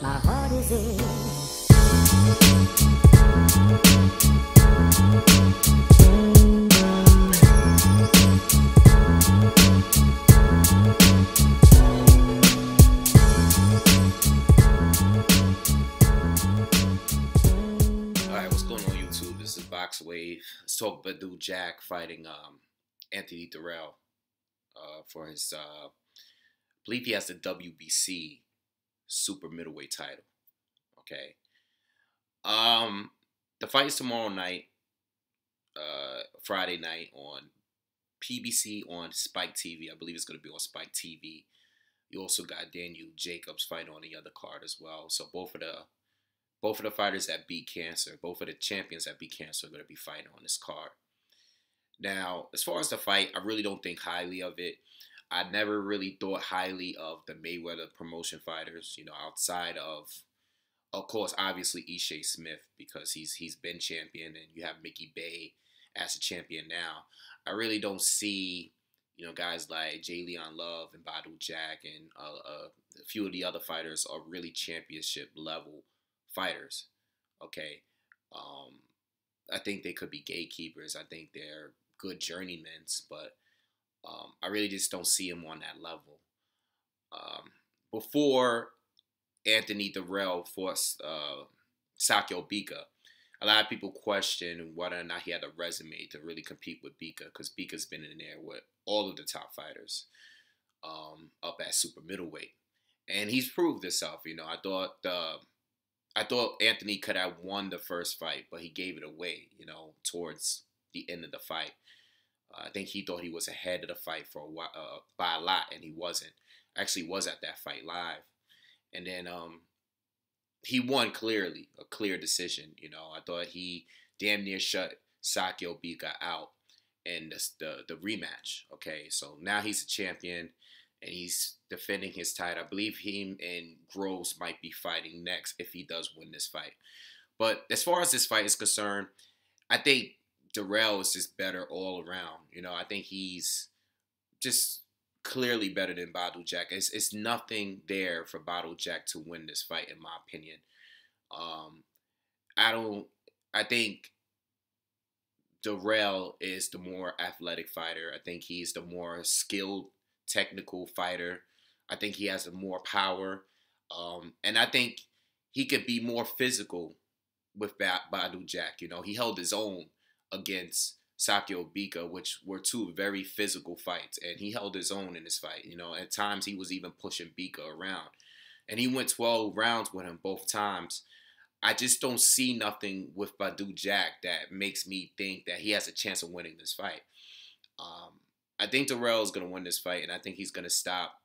My heart is in. Alright, what's going on YouTube? This is BoxingWave. Let's talk Badou Jack fighting Anthony Dirrell for his I believe he has the WBC super middleweight title. Okay. The fight is tomorrow night, Friday night on PBC on Spike TV. I believe it's going to be on Spike TV. You also got Daniel Jacobs fighting on the other card as well. So both of the fighters that beat cancer, both of the champions that beat cancer are going to be fighting on this card. Now, as far as the fight, I really don't think highly of it. I never really thought highly of the Mayweather promotion fighters, outside of course, obviously Ishe Smith, because he's been champion, and you have Mickey Bay as a champion now. I really don't see, guys like J. Leon Love and Badou Jack and a few of the other fighters are really championship level fighters. Okay. I think they could be gatekeepers. I think they're good journeymen, but I really just don't see him on that level. Before Anthony Dirrell fought Sakio Bika, a lot of people question whether or not he had a resume to really compete with Bika, because Bika's been in there with all of the top fighters up at super middleweight, and he's proved himself. I thought Anthony could have won the first fight, but he gave it away, towards the end of the fight. I think he thought he was ahead of the fight for a while, by a lot, and he wasn't. Actually was at that fight live. And then he won clearly, a clear decision. I thought he damn near shut Sakio Bika out in the rematch. Okay, so now he's a champion, and he's defending his title. I believe him and Groves might be fighting next if he does win this fight. But as far as this fight is concerned, I think Dirrell is just better all around. I think he's just clearly better than Badou Jack. It's nothing there for Badou Jack to win this fight, in my opinion. I think Dirrell is the more athletic fighter. I think he's the more skilled, technical fighter. I think he has more power. And I think he could be more physical with Badou Jack. He held his own against Sakio Bika, which were two very physical fights, and he held his own in this fight. At times he was even pushing Bika around, and he went 12 rounds with him both times. I just don't see nothing with Badou Jack that makes me think that he has a chance of winning this fight. I think Dirrell is going to win this fight, and I think he's going to stop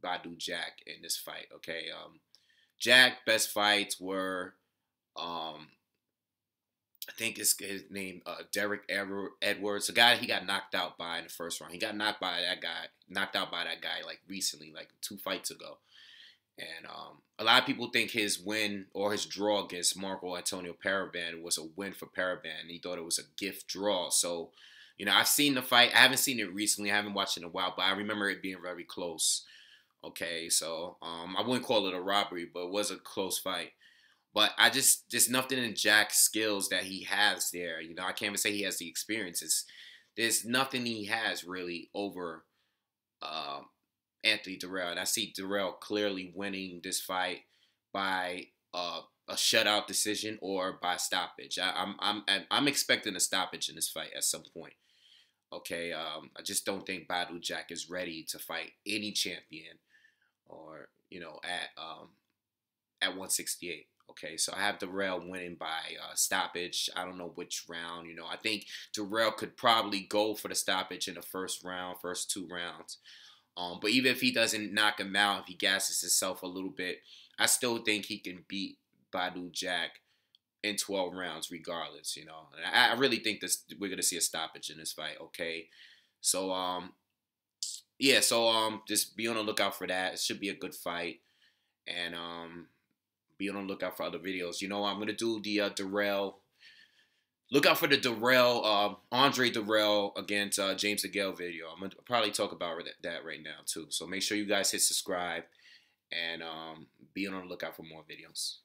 Badou Jack in this fight. Okay, Jack best fights were I think his name, Derek Edwards, the guy he got knocked out by in the first round. He got knocked out by that guy like recently, like 2 fights ago. And a lot of people think his win or his draw against Marco Antonio Paraban was a win for Paraban. He thought it was a gift draw. So, I've seen the fight. I haven't seen it recently. I haven't watched it in a while, but I remember it being very close. Okay, so I wouldn't call it a robbery, but it was a close fight. But I just nothing in Jack's skills that he has there. I can't even say he has the experiences. There's nothing he has really over Anthony Dirrell. And I see Dirrell clearly winning this fight by a shutout decision or by stoppage. I'm expecting a stoppage in this fight at some point. Okay, I just don't think Badou Jack is ready to fight any champion, or at 168. Okay, so I have Dirrell winning by stoppage. I don't know which round. I think Dirrell could probably go for the stoppage in the first 2 rounds. But even if he doesn't knock him out, if he gasses himself a little bit, I still think he can beat Badou Jack in 12 rounds regardless. And I really think we're going to see a stoppage in this fight. Okay, so yeah, so just be on the lookout for that. It should be a good fight, and be on the lookout for other videos. I'm going to do the Dirrell. Look out for the Dirrell, Andre Dirrell against James DeGale video. I'm going to probably talk about that right now, too. So make sure you guys hit subscribe. and be on the lookout for more videos.